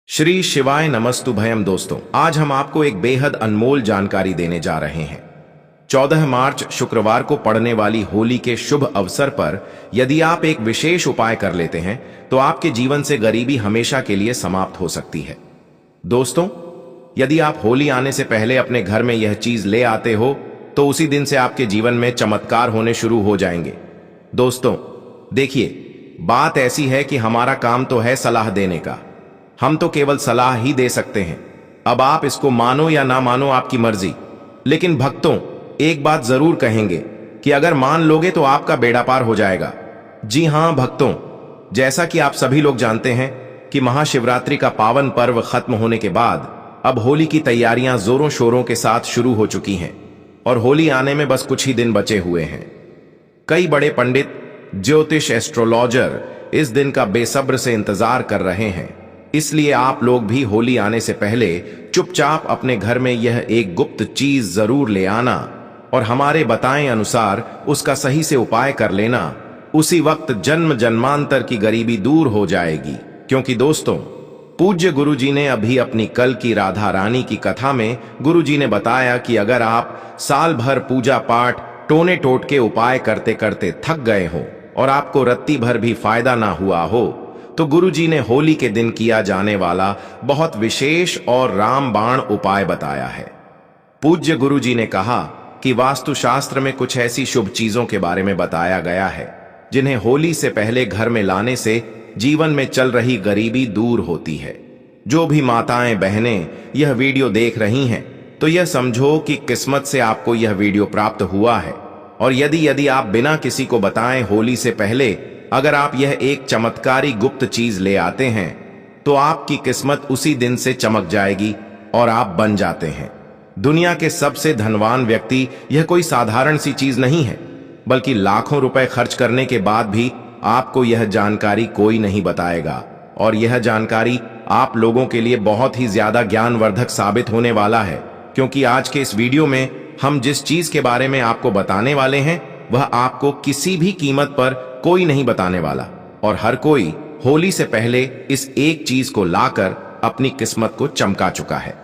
श्री शिवाय नमस्तुभयम। दोस्तों, आज हम आपको एक बेहद अनमोल जानकारी देने जा रहे हैं। 14 मार्च शुक्रवार को पड़ने वाली होली के शुभ अवसर पर यदि आप एक विशेष उपाय कर लेते हैं तो आपके जीवन से गरीबी हमेशा के लिए समाप्त हो सकती है। दोस्तों, यदि आप होली आने से पहले अपने घर में यह चीज ले आते हो तो उसी दिन से आपके जीवन में चमत्कार होने शुरू हो जाएंगे। दोस्तों देखिए, बात ऐसी है कि हमारा काम तो है सलाह देने का, हम तो केवल सलाह ही दे सकते हैं। अब आप इसको मानो या ना मानो आपकी मर्जी, लेकिन भक्तों एक बात जरूर कहेंगे कि अगर मान लोगे तो आपका बेड़ा पार हो जाएगा। जी हां भक्तों, जैसा कि आप सभी लोग जानते हैं कि महाशिवरात्रि का पावन पर्व खत्म होने के बाद अब होली की तैयारियां जोरों शोरों के साथ शुरू हो चुकी हैं और होली आने में बस कुछ ही दिन बचे हुए हैं। कई बड़े पंडित, ज्योतिष, एस्ट्रोलॉजर इस दिन का बेसब्र से इंतजार कर रहे हैं। इसलिए आप लोग भी होली आने से पहले चुपचाप अपने घर में यह एक गुप्त चीज जरूर ले आना और हमारे बताएं अनुसार उसका सही से उपाय कर लेना। उसी वक्त जन्म जन्मांतर की गरीबी दूर हो जाएगी। क्योंकि दोस्तों, पूज्य गुरुजी ने अभी अपनी कल की राधा रानी की कथा में गुरुजी ने बताया कि अगर आप साल भर पूजा पाठ टोने टोटके उपाय करते करते थक गए हो और आपको रत्ती भर भी फायदा ना हुआ हो तो गुरुजी ने होली के दिन किया जाने वाला बहुत विशेष और रामबाण उपाय बताया है। पूज्य गुरुजी ने कहा कि वास्तुशास्त्र में कुछ ऐसी शुभ चीजों के बारे में बताया गया है जिन्हें होली से पहले घर में लाने से जीवन में चल रही गरीबी दूर होती है। जो भी माताएं बहनें यह वीडियो देख रही हैं तो यह समझो कि किस्मत से आपको यह वीडियो प्राप्त हुआ है। और यदि आप बिना किसी को बताएं होली से पहले अगर आप यह एक चमत्कारी गुप्त चीज ले आते हैं तो आपकी किस्मत उसी दिन से चमक जाएगी और आप बन जाते हैं दुनिया के सबसे धनवान व्यक्ति। यह कोई साधारण सी चीज नहीं है, बल्कि लाखों रुपए खर्च करने के बाद भी आपको यह जानकारी कोई नहीं बताएगा। और यह जानकारी आप लोगों के लिए बहुत ही ज्यादा ज्ञानवर्धक साबित होने वाला है, क्योंकि आज के इस वीडियो में हम जिस चीज के बारे में आपको बताने वाले हैं वह आपको किसी भी कीमत पर कोई नहीं बताने वाला। और हर कोई होली से पहले इस एक चीज को लाकर अपनी किस्मत को चमका चुका है।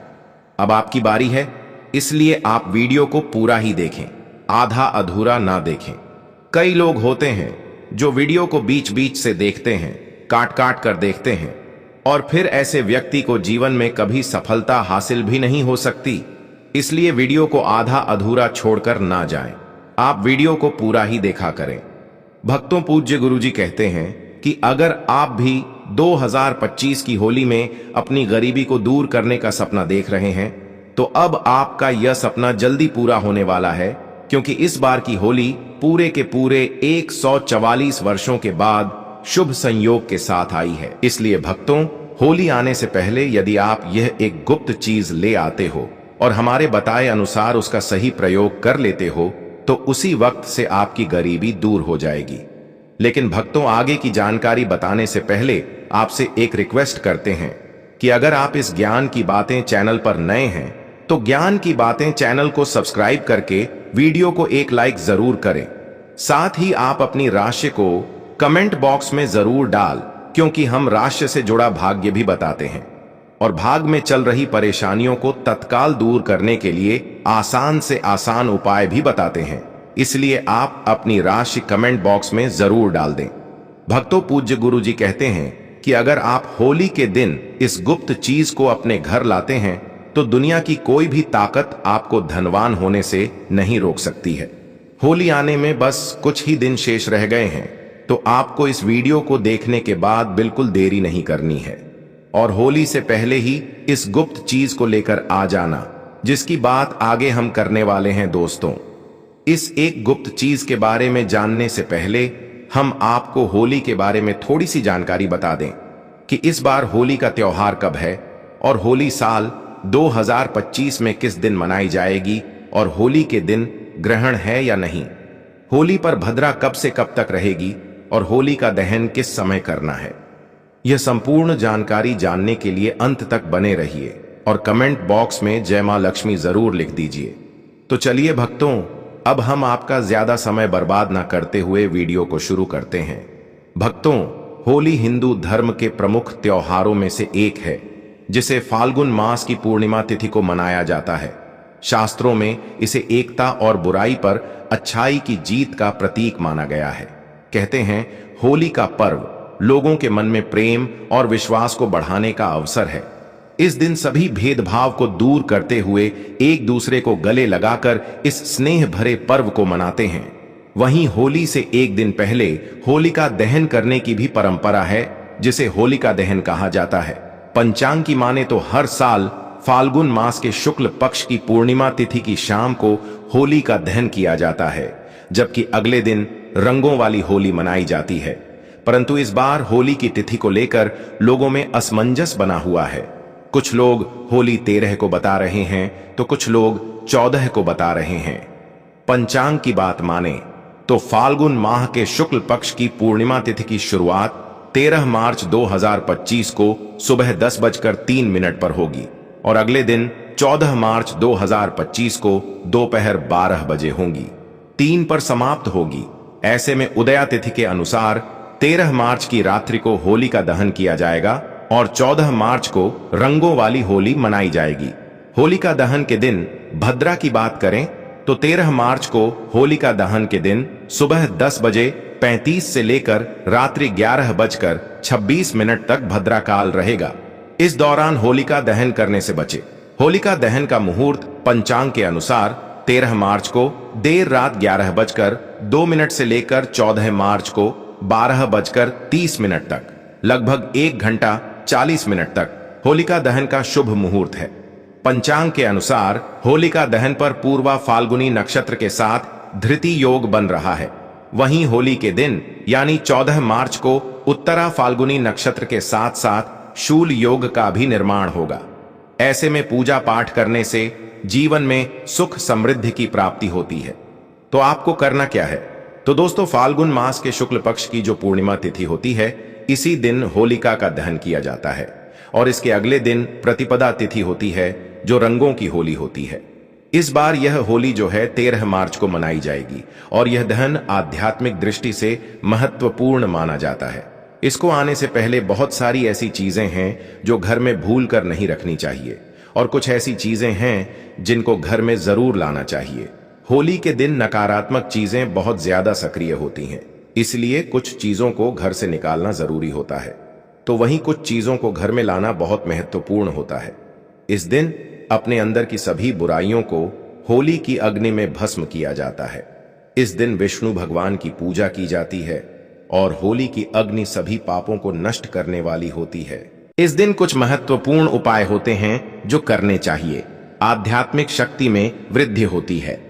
अब आपकी बारी है, इसलिए आप वीडियो को पूरा ही देखें, आधा अधूरा ना देखें। कई लोग होते हैं जो वीडियो को बीच बीच से देखते हैं, काट काट कर देखते हैं, और फिर ऐसे व्यक्ति को जीवन में कभी सफलता हासिल भी नहीं हो सकती। इसलिए वीडियो को आधा अधूरा छोड़कर ना जाएं, आप वीडियो को पूरा ही देखा करें। भक्तों, पूज्य गुरुजी कहते हैं कि अगर आप भी 2025 की होली में अपनी गरीबी को दूर करने का सपना देख रहे हैं तो अब आपका यह सपना जल्दी पूरा होने वाला है, क्योंकि इस बार की होली पूरे के पूरे 144 वर्षों के बाद शुभ संयोग के साथ आई है। इसलिए भक्तों, होली आने से पहले यदि आप यह एक गुप्त चीज ले आते हो और हमारे बताए अनुसार उसका सही प्रयोग कर लेते हो तो उसी वक्त से आपकी गरीबी दूर हो जाएगी। लेकिन भक्तों, आगे की जानकारी बताने से पहले आपसे एक रिक्वेस्ट करते हैं कि अगर आप इस ज्ञान की बातें चैनल पर नए हैं तो ज्ञान की बातें चैनल को सब्सक्राइब करके वीडियो को एक लाइक जरूर करें। साथ ही आप अपनी राशि को कमेंट बॉक्स में जरूर डाल, क्योंकि हम राशि से जुड़ा भाग्य भी बताते हैं और भाग में चल रही परेशानियों को तत्काल दूर करने के लिए आसान से आसान उपाय भी बताते हैं। इसलिए आप अपनी राशि कमेंट बॉक्स में जरूर डाल दें। भक्तों, पूज्य गुरुजी कहते हैं कि अगर आप होली के दिन इस गुप्त चीज को अपने घर लाते हैं तो दुनिया की कोई भी ताकत आपको धनवान होने से नहीं रोक सकती है। होली आने में बस कुछ ही दिन शेष रह गए हैं, तो आपको इस वीडियो को देखने के बाद बिल्कुल देरी नहीं करनी है और होली से पहले ही इस गुप्त चीज को लेकर आ जाना, जिसकी बात आगे हम करने वाले हैं। दोस्तों, इस एक गुप्त चीज के बारे में जानने से पहले हम आपको होली के बारे में थोड़ी सी जानकारी बता दें कि इस बार होली का त्योहार कब है और होली साल 2025 में किस दिन मनाई जाएगी और होली के दिन ग्रहण है या नहीं, होली पर भद्रा कब से कब तक रहेगी और होली का दहन किस समय करना है। यह संपूर्ण जानकारी जानने के लिए अंत तक बने रहिए और कमेंट बॉक्स में जय मां लक्ष्मी जरूर लिख दीजिए। तो चलिए भक्तों, अब हम आपका ज्यादा समय बर्बाद ना करते हुए वीडियो को शुरू करते हैं। भक्तों, होली हिंदू धर्म के प्रमुख त्योहारों में से एक है जिसे फाल्गुन मास की पूर्णिमा तिथि को मनाया जाता है। शास्त्रों में इसे एकता और बुराई पर अच्छाई की जीत का प्रतीक माना गया है। कहते हैं होली का पर्व लोगों के मन में प्रेम और विश्वास को बढ़ाने का अवसर है। इस दिन सभी भेदभाव को दूर करते हुए एक दूसरे को गले लगाकर इस स्नेह भरे पर्व को मनाते हैं। वहीं होली से एक दिन पहले होलिका दहन करने की भी परंपरा है, जिसे होलिका दहन कहा जाता है। पंचांग की माने तो हर साल फाल्गुन मास के शुक्ल पक्ष की पूर्णिमा तिथि की शाम को होली का दहन किया जाता है, जबकि अगले दिन रंगों वाली होली मनाई जाती है। परंतु इस बार होली की तिथि को लेकर लोगों में असमंजस बना हुआ है। कुछ लोग होली 13 को बता रहे हैं तो कुछ लोग 14 को बता रहे हैं। पंचांग की बात माने तो फाल्गुन माह के शुक्ल पक्ष की पूर्णिमा तिथि की शुरुआत 13 मार्च 2025 को सुबह 10:03 पर होगी और अगले दिन 14 मार्च 2025 को दोपहर 12 बजे होगी। 3 पर समाप्त होगी। ऐसे में उदया तिथि के अनुसार 13 मार्च की रात्रि को होली का दहन किया जाएगा और 14 मार्च को रंगों वाली होली मनाई जाएगी। होलिका दहन के दिन भद्रा की बात करें तो 13 मार्च को होलिका दहन के दिन सुबह 10:35 से लेकर रात्रि 11:26 तक भद्रा काल रहेगा। इस दौरान होलिका दहन करने से बचे। होलिका दहन का मुहूर्त पंचांग के अनुसार 13 मार्च को देर रात 11:02 से लेकर 14 मार्च को 12:30 तक लगभग 1 घंटा 40 मिनट तक होलिका दहन का शुभ मुहूर्त है। पंचांग के अनुसार होलिका दहन पर पूर्वा फाल्गुनी नक्षत्र के साथ धृति योग बन रहा है। वहीं होली के दिन यानी 14 मार्च को उत्तरा फाल्गुनी नक्षत्र के साथ साथ शूल योग का भी निर्माण होगा। ऐसे में पूजा पाठ करने से जीवन में सुख समृद्धि की प्राप्ति होती है। तो आपको करना क्या है? तो दोस्तों, फाल्गुन मास के शुक्ल पक्ष की जो पूर्णिमा तिथि होती है, इसी दिन होलिका का दहन किया जाता है और इसके अगले दिन प्रतिपदा तिथि होती है, जो रंगों की होली होती है। इस बार यह होली जो है 13 मार्च को मनाई जाएगी और यह दहन आध्यात्मिक दृष्टि से महत्वपूर्ण माना जाता है। इसको आने से पहले बहुत सारी ऐसी चीजें हैं जो घर में भूल कर नहीं रखनी चाहिए और कुछ ऐसी चीजें हैं जिनको घर में जरूर लाना चाहिए। होली के दिन नकारात्मक चीजें बहुत ज्यादा सक्रिय होती हैं, इसलिए कुछ चीजों को घर से निकालना जरूरी होता है। तो वहीं कुछ चीजों को घर में लाना बहुत महत्वपूर्ण होता है। इस दिन अपने अंदर की सभी बुराइयों को होली की अग्नि में भस्म किया जाता है। इस दिन विष्णु भगवान की पूजा की जाती है और होली की अग्नि सभी पापों को नष्ट करने वाली होती है। इस दिन कुछ महत्वपूर्ण उपाय होते हैं जो करने चाहिए। आध्यात्मिक शक्ति में वृद्धि होती है।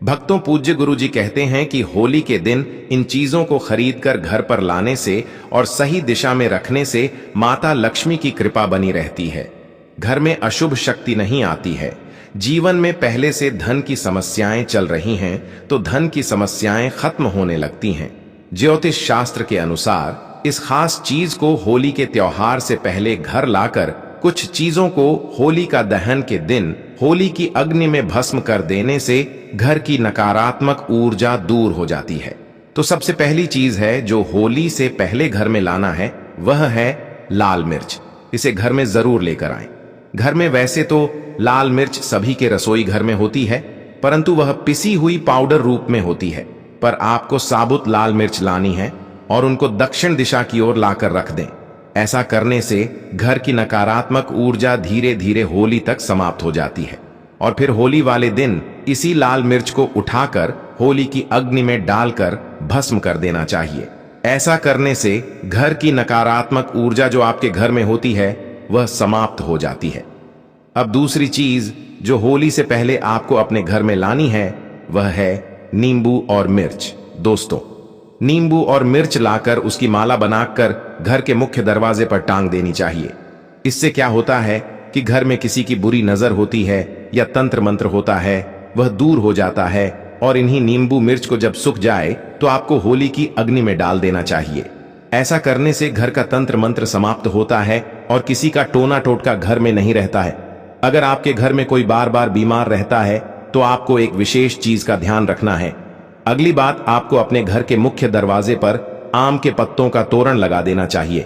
भक्तों, पूज्य गुरु जी कहते हैं कि होली के दिन इन चीजों को खरीदकर घर पर लाने से और सही दिशा में रखने से माता लक्ष्मी की कृपा बनी रहती है। घर में अशुभ शक्ति नहीं आती है। जीवन में पहले से धन की समस्याएं चल रही हैं तो धन की समस्याएं खत्म होने लगती हैं। ज्योतिष शास्त्र के अनुसार इस खास चीज को होली के त्योहार से पहले घर लाकर कुछ चीजों को होली का दहन के दिन होली की अग्नि में भस्म कर देने से घर की नकारात्मक ऊर्जा दूर हो जाती है। तो सबसे पहली चीज है जो होली से पहले घर में लाना है, वह है लाल मिर्च। इसे घर में जरूर लेकर आएं। घर में वैसे तो लाल मिर्च सभी के रसोई घर में होती है, परंतु वह पिसी हुई पाउडर रूप में होती है। पर आपको साबुत लाल मिर्च लानी है और उनको दक्षिण दिशा की ओर लाकर रख दें। ऐसा करने से घर की नकारात्मक ऊर्जा धीरे धीरे होली तक समाप्त हो जाती है और फिर होली वाले दिन इसी लाल मिर्च को उठाकर होली की अग्नि में डालकर भस्म कर देना चाहिए। ऐसा करने से घर की नकारात्मक ऊर्जा जो आपके घर में होती है वह समाप्त हो जाती है। अब दूसरी चीज जो होली से पहले आपको अपने घर में लानी है वह है नींबू और मिर्च। दोस्तों, नींबू और मिर्च लाकर उसकी माला बनाकर घर के मुख्य दरवाजे पर टांग देनी चाहिए। इससे क्या होता है कि घर में किसी की बुरी नजर होती है या तंत्र मंत्र होता है, वह दूर हो जाता है। और इन्हीं नींबू मिर्च को जब सूख जाए तो आपको होली की अग्नि में डाल देना चाहिए। ऐसा करने से घर का तंत्र मंत्र समाप्त होता है और किसी का टोना टोटका घर में नहीं रहता है। अगर आपके घर में कोई बार बार बीमार रहता है तो आपको एक विशेष चीज का ध्यान रखना है। अगली बात, आपको अपने घर के मुख्य दरवाजे पर आम के पत्तों का तोरण लगा देना चाहिए।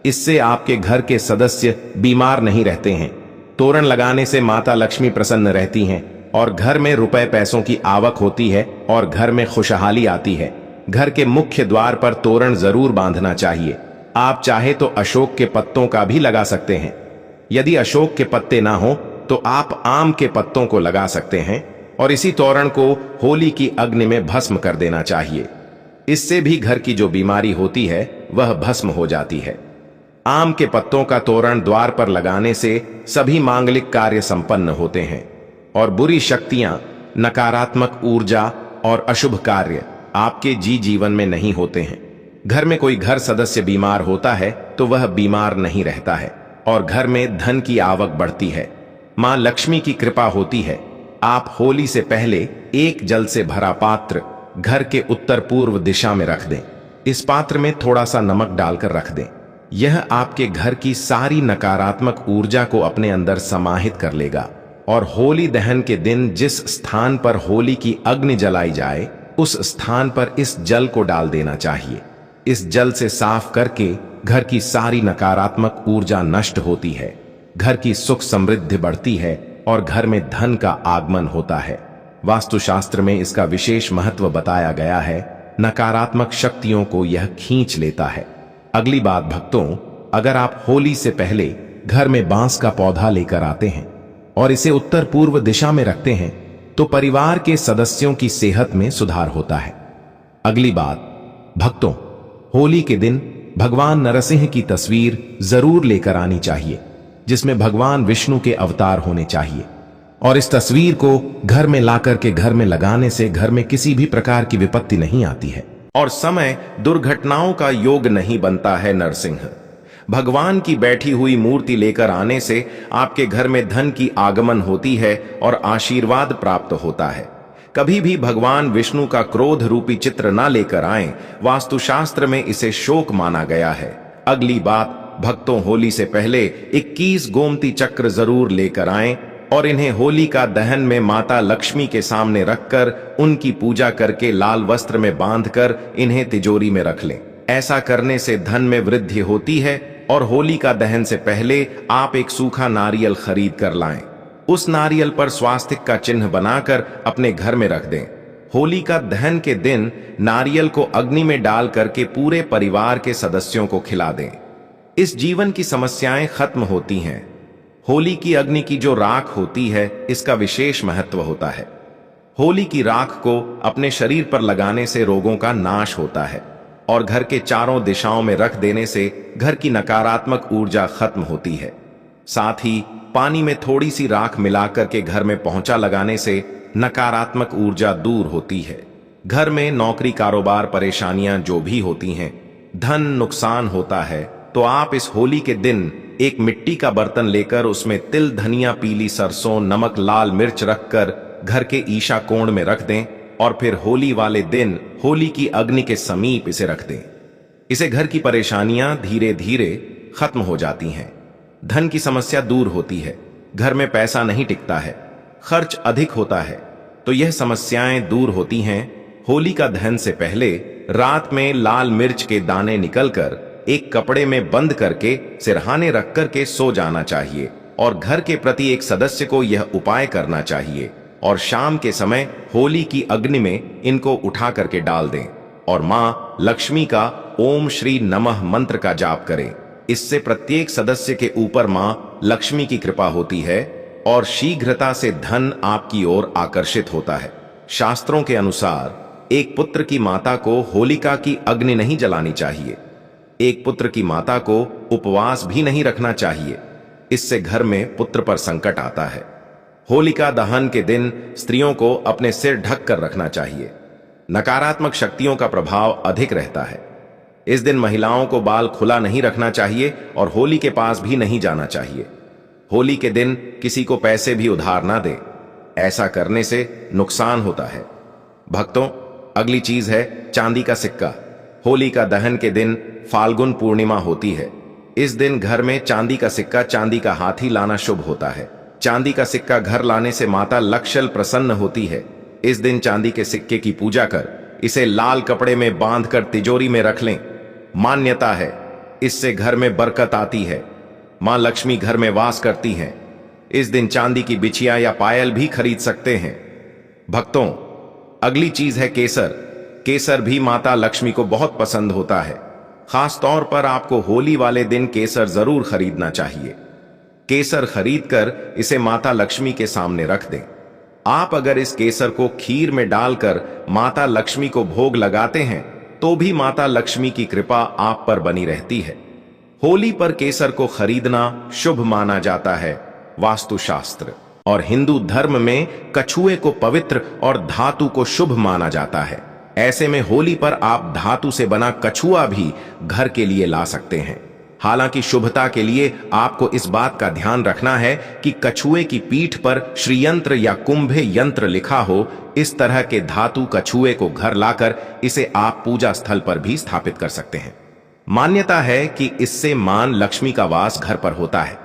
इससे आपके घर के सदस्य बीमार नहीं रहते हैं। तोरण लगाने से माता लक्ष्मी प्रसन्न रहती हैं और घर में रुपए पैसों की आवक होती है और घर में खुशहाली आती है। घर के मुख्य द्वार पर तोरण जरूर बांधना चाहिए। आप चाहे तो अशोक के पत्तों का भी लगा सकते हैं। यदि अशोक के पत्ते ना हो तो आप आम के पत्तों को लगा सकते हैं और इसी तोरण को होली की अग्नि में भस्म कर देना चाहिए। इससे भी घर की जो बीमारी होती है वह भस्म हो जाती है। आम के पत्तों का तोरण द्वार पर लगाने से सभी मांगलिक कार्य संपन्न होते हैं और बुरी शक्तियां, नकारात्मक ऊर्जा और अशुभ कार्य आपके जीवन में नहीं होते हैं। घर में कोई घर सदस्य बीमार होता है तो वह बीमार नहीं रहता है और घर में धन की आवक बढ़ती है। मां लक्ष्मी की कृपा होती है। आप होली से पहले एक जल से भरा पात्र घर के उत्तर पूर्व दिशा में रख दें। इस पात्र में थोड़ा सा नमक डालकर रख दें। यह आपके घर की सारी नकारात्मक ऊर्जा को अपने अंदर समाहित कर लेगा और होली दहन के दिन जिस स्थान पर होली की अग्नि जलाई जाए उस स्थान पर इस जल को डाल देना चाहिए। इस जल से साफ करके घर की सारी नकारात्मक ऊर्जा नष्ट होती है, घर की सुख समृद्धि बढ़ती है और घर में धन का आगमन होता है। वास्तुशास्त्र में इसका विशेष महत्व बताया गया है। नकारात्मक शक्तियों को यह खींच लेता है। अगली बात भक्तों, अगर आप होली से पहले घर में बांस का पौधा लेकर आते हैं और इसे उत्तर पूर्व दिशा में रखते हैं तो परिवार के सदस्यों की सेहत में सुधार होता है। अगली बात भक्तों, होली के दिन भगवान नरसिंह की तस्वीर जरूर लेकर आनी चाहिए, जिसमें भगवान विष्णु के अवतार होने चाहिए और इस तस्वीर को घर में लाकर के घर में लगाने से घर में किसी भी प्रकार की विपत्ति नहीं आती है और समय दुर्घटनाओं का योग नहीं बनता है। नरसिंह भगवान की बैठी हुई मूर्ति लेकर आने से आपके घर में धन की आगमन होती है और आशीर्वाद प्राप्त होता है। कभी भी भगवान विष्णु का क्रोध रूपी चित्र ना लेकर आए, वास्तुशास्त्र में इसे शोक माना गया है। अगली बात भक्तों, होली से पहले 21 गोमती चक्र जरूर लेकर आएं और इन्हें होली का दहन में माता लक्ष्मी के सामने रखकर उनकी पूजा करके लाल वस्त्र में बांधकर इन्हें तिजोरी में रख लें। ऐसा करने से धन में वृद्धि होती है और होली का दहन से पहले आप एक सूखा नारियल खरीद कर लाएं। उस नारियल पर स्वास्तिक का चिन्ह बनाकर अपने घर में रख दें। होली का दहन के दिन नारियल को अग्नि में डाल करके पूरे परिवार के सदस्यों को खिला दें। इस जीवन की समस्याएं खत्म होती हैं। होली की अग्नि की जो राख होती है इसका विशेष महत्व होता है। होली की राख को अपने शरीर पर लगाने से रोगों का नाश होता है और घर के चारों दिशाओं में रख देने से घर की नकारात्मक ऊर्जा खत्म होती है। साथ ही पानी में थोड़ी सी राख मिलाकर के घर में पोंछा लगाने से नकारात्मक ऊर्जा दूर होती है। घर में नौकरी कारोबार परेशानियां जो भी होती हैं, धन नुकसान होता है, तो आप इस होली के दिन एक मिट्टी का बर्तन लेकर उसमें तिल, धनिया, पीली सरसों, नमक, लाल मिर्च रखकर घर के ईशा कोण में रख दें और फिर होली वाले दिन होली की अग्नि के समीप इसे रख दें। इसे घर की परेशानियां धीरे धीरे खत्म हो जाती हैं। धन की समस्या दूर होती है। घर में पैसा नहीं टिकता है, खर्च अधिक होता है, तो यह समस्याएं दूर होती हैं। होली का दहन से पहले रात में लाल मिर्च के दाने निकलकर एक कपड़े में बंद करके सिरहाने रख करके सो जाना चाहिए और घर के प्रति एक सदस्य को यह उपाय करना चाहिए और शाम के समय होली की अग्नि में इनको उठा करके डाल दें और मां लक्ष्मी का ओम श्री नमः मंत्र का जाप करें। इससे प्रत्येक सदस्य के ऊपर मां लक्ष्मी की कृपा होती है और शीघ्रता से धन आपकी ओर आकर्षित होता है। शास्त्रों के अनुसार एक पुत्र की माता को होलिका की अग्नि नहीं जलानी चाहिए। एक पुत्र की माता को उपवास भी नहीं रखना चाहिए। इससे घर में पुत्र पर संकट आता है। होलिका दहन के दिन स्त्रियों को अपने सिर ढक कर रखना चाहिए। नकारात्मक शक्तियों का प्रभाव अधिक रहता है। इस दिन महिलाओं को बाल खुला नहीं रखना चाहिए और होली के पास भी नहीं जाना चाहिए। होली के दिन किसी को पैसे भी उधार ना दें, ऐसा करने से नुकसान होता है। भक्तों, अगली चीज है चांदी का सिक्का। होली का दहन के दिन फाल्गुन पूर्णिमा होती है। इस दिन घर में चांदी का सिक्का, चांदी का हाथी लाना शुभ होता है। चांदी का सिक्का घर लाने से माता लक्ष्मी प्रसन्न होती है। इस दिन चांदी के सिक्के की पूजा कर इसे लाल कपड़े में बांधकर तिजोरी में रख लें। मान्यता है इससे घर में बरकत आती है। मां लक्ष्मी घर में वास करती हैं। इस दिन चांदी की बिछिया या पायल भी खरीद सकते हैं। भक्तों, अगली चीज है केसर। केसर भी माता लक्ष्मी को बहुत पसंद होता है। खास तौर पर आपको होली वाले दिन केसर जरूर खरीदना चाहिए। केसर खरीदकर इसे माता लक्ष्मी के सामने रख दें। आप अगर इस केसर को खीर में डालकर माता लक्ष्मी को भोग लगाते हैं तो भी माता लक्ष्मी की कृपा आप पर बनी रहती है। होली पर केसर को खरीदना शुभ माना जाता है। वास्तुशास्त्र और हिंदू धर्म में कछुए को पवित्र और धातु को शुभ माना जाता है। ऐसे में होली पर आप धातु से बना कछुआ भी घर के लिए ला सकते हैं। हालांकि शुभता के लिए आपको इस बात का ध्यान रखना है कि कछुए की पीठ पर श्रीयंत्र या कुंभे यंत्र लिखा हो। इस तरह के धातु कछुए को घर लाकर इसे आप पूजा स्थल पर भी स्थापित कर सकते हैं। मान्यता है कि इससे मां लक्ष्मी का वास घर पर होता है।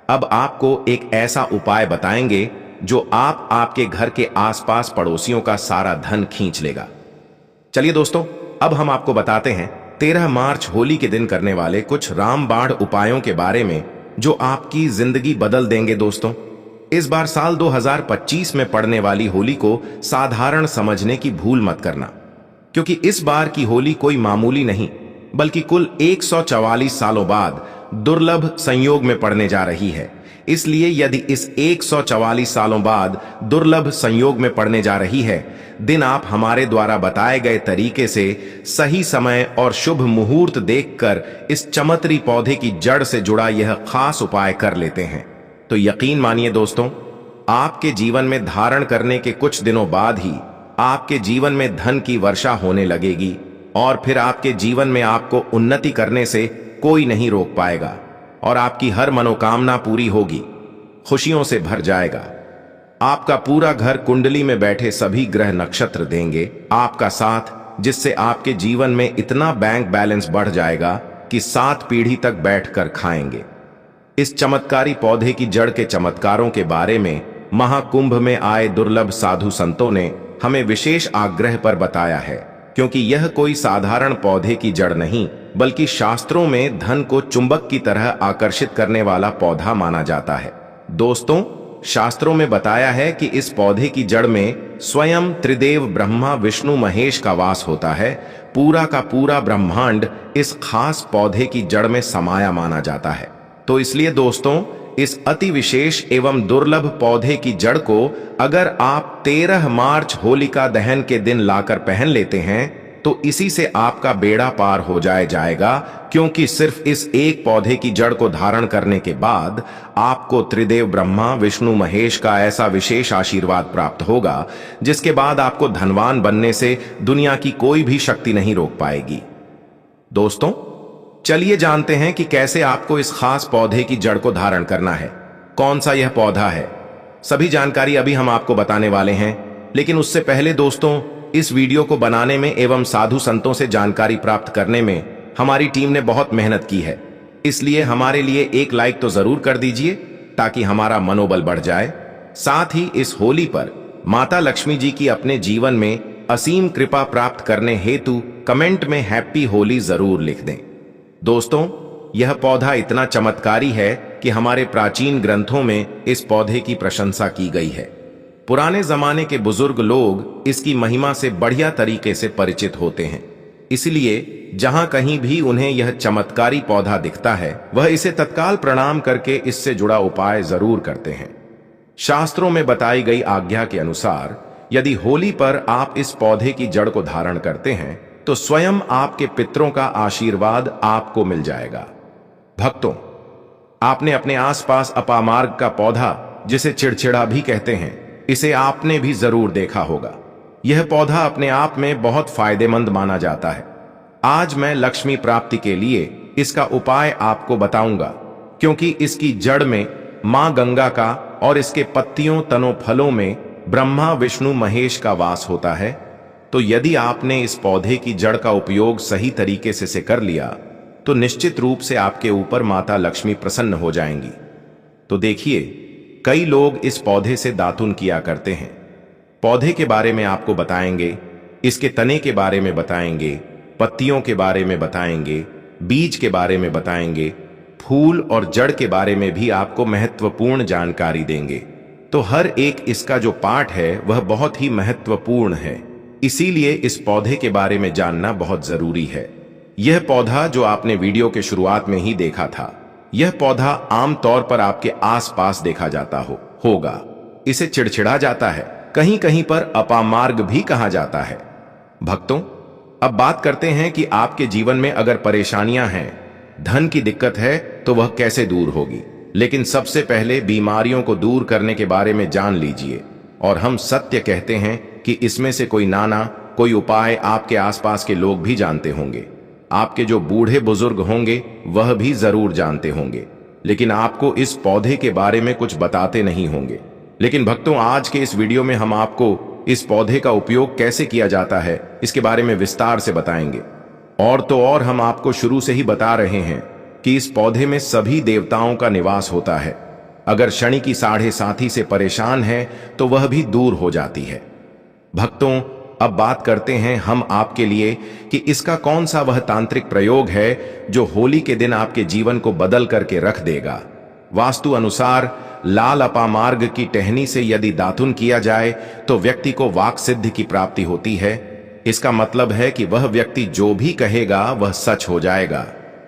अब आपको एक ऐसा उपाय बताएंगे जो आपके घर के आसपास पड़ोसियों का सारा धन खींच लेगा। चलिए दोस्तों, अब हम आपको बताते हैं 13 मार्च होली के दिन करने वाले कुछ रामबाण उपायों के बारे में जो आपकी जिंदगी बदल देंगे। दोस्तों, इस बार साल 2025 में पड़ने वाली होली को साधारण समझने की भूल मत करना, क्योंकि इस बार की होली कोई मामूली नहीं बल्कि कुल 144 सालों बाद दुर्लभ संयोग में पड़ने जा रही है। इसलिए यदि इस 144 सालों बाद दुर्लभ संयोग में पड़ने जा रही है, दिन आप हमारे द्वारा बताए गए तरीके से सही समय और शुभ मुहूर्त देखकर इस चमत्कारी पौधे की जड़ से जुड़ा यह खास उपाय कर लेते हैं, तो यकीन मानिए दोस्तों, आपके जीवन में धारण करने के कुछ दिनों बाद ही आपके जीवन में धन की वर्षा होने लगेगी और फिर आपके जीवन में आपको उन्नति करने से कोई नहीं रोक पाएगा और आपकी हर मनोकामना पूरी होगी, खुशियों से भर जाएगा। आपका पूरा घर कुंडली में बैठे सभी ग्रह नक्षत्र देंगे आपका साथ, जिससे आपके जीवन में इतना बैंक बैलेंस बढ़ जाएगा कि 7 पीढ़ी तक बैठकर खाएंगे। इस चमत्कारी पौधे की जड़ के चमत्कारों के बारे में महाकुंभ में आए दुर्लभ साधु संतों ने हमें विशेष आग्रह पर बताया है, क्योंकि यह कोई साधारण पौधे की जड़ नहीं बल्कि शास्त्रों में धन को चुंबक की तरह आकर्षित करने वाला पौधा माना जाता है। दोस्तों, शास्त्रों में बताया है कि इस पौधे की जड़ में स्वयं त्रिदेव ब्रह्मा विष्णु महेश का वास होता है। पूरा का पूरा ब्रह्मांड इस खास पौधे की जड़ में समाया माना जाता है। तो इसलिए दोस्तों, इस अति विशेष एवं दुर्लभ पौधे की जड़ को अगर आप 13 मार्च होलिका दहन के दिन लाकर पहन लेते हैं तो इसी से आपका बेड़ा पार हो जाएगा, क्योंकि सिर्फ इस एक पौधे की जड़ को धारण करने के बाद आपको त्रिदेव ब्रह्मा विष्णु महेश का ऐसा विशेष आशीर्वाद प्राप्त होगा जिसके बाद आपको धनवान बनने से दुनिया की कोई भी शक्ति नहीं रोक पाएगी। दोस्तों, चलिए जानते हैं कि कैसे आपको इस खास पौधे की जड़ को धारण करना है। कौन सा यह पौधा है, सभी जानकारी अभी हम आपको बताने वाले हैं। लेकिन उससे पहले दोस्तों, इस वीडियो को बनाने में एवं साधु संतों से जानकारी प्राप्त करने में हमारी टीम ने बहुत मेहनत की है, इसलिए हमारे लिए एक लाइक तो जरूर कर दीजिए ताकि हमारा मनोबल बढ़ जाए। साथ ही इस होली पर माता लक्ष्मी जी की अपने जीवन में असीम कृपा प्राप्त करने हेतु कमेंट में हैप्पी होली जरूर लिख दें। दोस्तों, यह पौधा इतना चमत्कारी है कि हमारे प्राचीन ग्रंथों में इस पौधे की प्रशंसा की गई है। पुराने जमाने के बुजुर्ग लोग इसकी महिमा से बढ़िया तरीके से परिचित होते हैं, इसलिए जहां कहीं भी उन्हें यह चमत्कारी पौधा दिखता है वह इसे तत्काल प्रणाम करके इससे जुड़ा उपाय जरूर करते हैं। शास्त्रों में बताई गई आज्ञा के अनुसार यदि होली पर आप इस पौधे की जड़ को धारण करते हैं तो स्वयं आपके पितरों का आशीर्वाद आपको मिल जाएगा। भक्तों, आपने अपने आसपास अपामार्ग का पौधा, जिसे चिड़चिड़ा भी कहते हैं, इसे आपने भी जरूर देखा होगा। यह पौधा अपने आप में बहुत फायदेमंद माना जाता है। आज मैं लक्ष्मी प्राप्ति के लिए इसका उपाय आपको बताऊंगा, क्योंकि इसकी जड़ में मां गंगा का और इसके पत्तियों तनों फलों में ब्रह्मा विष्णु महेश का वास होता है। तो यदि आपने इस पौधे की जड़ का उपयोग सही तरीके से कर लिया तो निश्चित रूप से आपके ऊपर माता लक्ष्मी प्रसन्न हो जाएंगी। तो देखिए, कई लोग इस पौधे से दातुन किया करते हैं। पौधे के बारे में आपको बताएंगे, इसके तने के बारे में बताएंगे, पत्तियों के बारे में बताएंगे, बीज के बारे में बताएंगे, फूल और जड़ के बारे में भी आपको महत्वपूर्ण जानकारी देंगे। तो हर एक इसका जो पार्ट है वह बहुत ही महत्वपूर्ण है, इसीलिए इस पौधे के बारे में जानना बहुत जरूरी है। यह पौधा जो आपने वीडियो के शुरुआत में ही देखा था, यह पौधा आमतौर पर आपके आसपास देखा जाता होगा। इसे चिड़चिड़ा जाता है, कहीं कहीं पर अपामार्ग भी कहा जाता है। भक्तों, अब बात करते हैं कि आपके जीवन में अगर परेशानियां हैं, धन की दिक्कत है, तो वह कैसे दूर होगी। लेकिन सबसे पहले बीमारियों को दूर करने के बारे में जान लीजिए। और हम सत्य कहते हैं कि इसमें से कोई उपाय आपके आसपास के लोग भी जानते होंगे। आपके जो बूढ़े बुजुर्ग होंगे वह भी जरूर जानते होंगे, लेकिन आपको इस पौधे के बारे में कुछ बताते नहीं होंगे। लेकिन भक्तों, आज के इस वीडियो में हम आपको इस पौधे का उपयोग कैसे किया जाता है इसके बारे में विस्तार से बताएंगे। और तो और हम आपको शुरू से ही बता रहे हैं कि इस पौधे में सभी देवताओं का निवास होता है। अगर शनि की साढ़े साथी से परेशान है तो वह भी दूर हो जाती है। भक्तों, अब बात करते हैं हम आपके लिए कि इसका कौन सा वह तांत्रिक प्रयोग है जो होली के दिन आपके जीवन को बदल करके रख देगा। वास्तु अनुसार लाल अपामार्ग की टहनी से यदि दातुन किया जाए तो व्यक्ति को वाक सिद्धि की प्राप्ति होती है। इसका मतलब है कि वह व्यक्ति जो भी कहेगा वह सच हो जाएगा।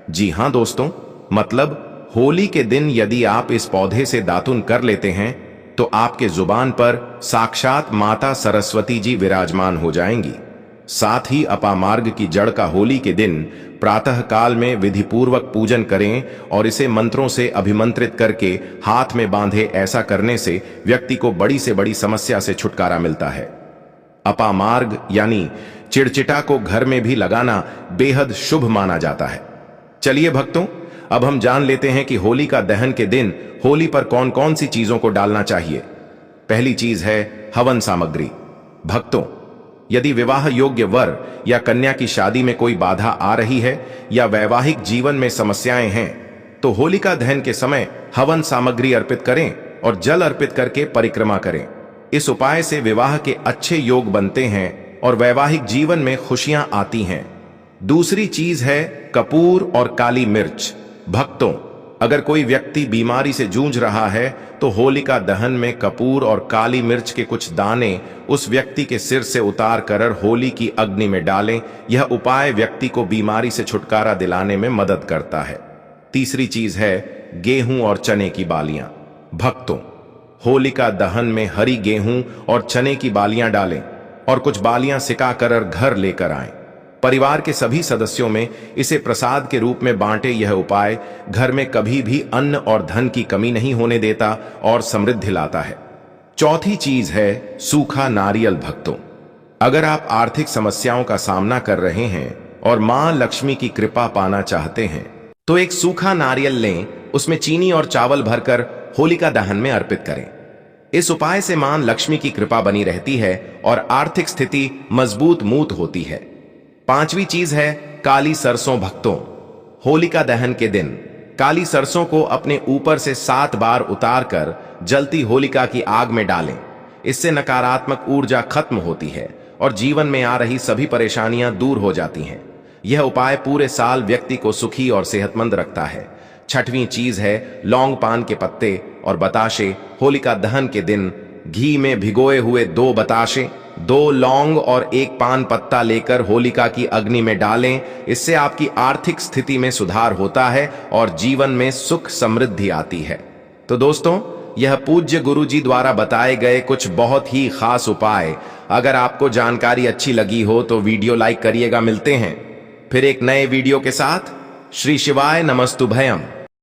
जी हां दोस्तों, मतलब होली के दिन यदि आप इस पौधे से दातुन कर लेते हैं तो आपके जुबान पर साक्षात माता सरस्वती जी विराजमान हो जाएंगी। साथ ही अपामार्ग की जड़ का होली के दिन प्रातः काल में विधिपूर्वक पूजन करें और इसे मंत्रों से अभिमंत्रित करके हाथ में बांधे। ऐसा करने से व्यक्ति को बड़ी से बड़ी समस्या से छुटकारा मिलता है। अपामार्ग यानी चिड़चिटा को घर में भी लगाना बेहद शुभ माना जाता है। चलिए भक्तों, अब हम जान लेते हैं कि होली का दहन के दिन होली पर कौन कौन सी चीजों को डालना चाहिए। पहली चीज है हवन सामग्री। भक्तों, यदि विवाह योग्य वर या कन्या की शादी में कोई बाधा आ रही है या वैवाहिक जीवन में समस्याएं हैं तो होलिका दहन के समय हवन सामग्री अर्पित करें और जल अर्पित करके परिक्रमा करें। इस उपाय से विवाह के अच्छे योग बनते हैं और वैवाहिक जीवन में खुशियां आती हैं। दूसरी चीज है कपूर और काली मिर्च। भक्तों, अगर कोई व्यक्ति बीमारी से जूझ रहा है तो होलिका दहन में कपूर और काली मिर्च के कुछ दाने उस व्यक्ति के सिर से उतार कर होली की अग्नि में डालें। यह उपाय व्यक्ति को बीमारी से छुटकारा दिलाने में मदद करता है। तीसरी चीज है गेहूं और चने की बालियां। भक्तों, होलिका दहन में हरी गेहूं और चने की बालियां डालें और कुछ बालियां सिकाकर घर लेकर आएं। परिवार के सभी सदस्यों में इसे प्रसाद के रूप में बांटे। यह उपाय घर में कभी भी अन्न और धन की कमी नहीं होने देता और समृद्धि लाता है। चौथी चीज है सूखा नारियल। भक्तों, अगर आप आर्थिक समस्याओं का सामना कर रहे हैं और मां लक्ष्मी की कृपा पाना चाहते हैं तो एक सूखा नारियल लें, उसमें चीनी और चावल भरकर होलिका दहन में अर्पित करें। इस उपाय से मां लक्ष्मी की कृपा बनी रहती है और आर्थिक स्थिति मजबूत होती है। पांचवी चीज है काली सरसों। भक्तों, होलिका दहन के दिन काली सरसों को अपने ऊपर से 7 बार उतारकर जलती होलिका की आग में डालें। इससे नकारात्मक ऊर्जा खत्म होती है और जीवन में आ रही सभी परेशानियां दूर हो जाती हैं। यह उपाय पूरे साल व्यक्ति को सुखी और सेहतमंद रखता है। छठवीं चीज है लौंग पान के पत्ते और बताशे। होलिका दहन के दिन घी में भिगोए हुए 2 बताशे, 2 लौंग और 1 पान पत्ता लेकर होलिका की अग्नि में डालें। इससे आपकी आर्थिक स्थिति में सुधार होता है और जीवन में सुख समृद्धि आती है। तो दोस्तों, यह पूज्य गुरु जी द्वारा बताए गए कुछ बहुत ही खास उपाय। अगर आपको जानकारी अच्छी लगी हो तो वीडियो लाइक करिएगा। मिलते हैं फिर एक नए वीडियो के साथ। श्री शिवाय नमस्तुभयम।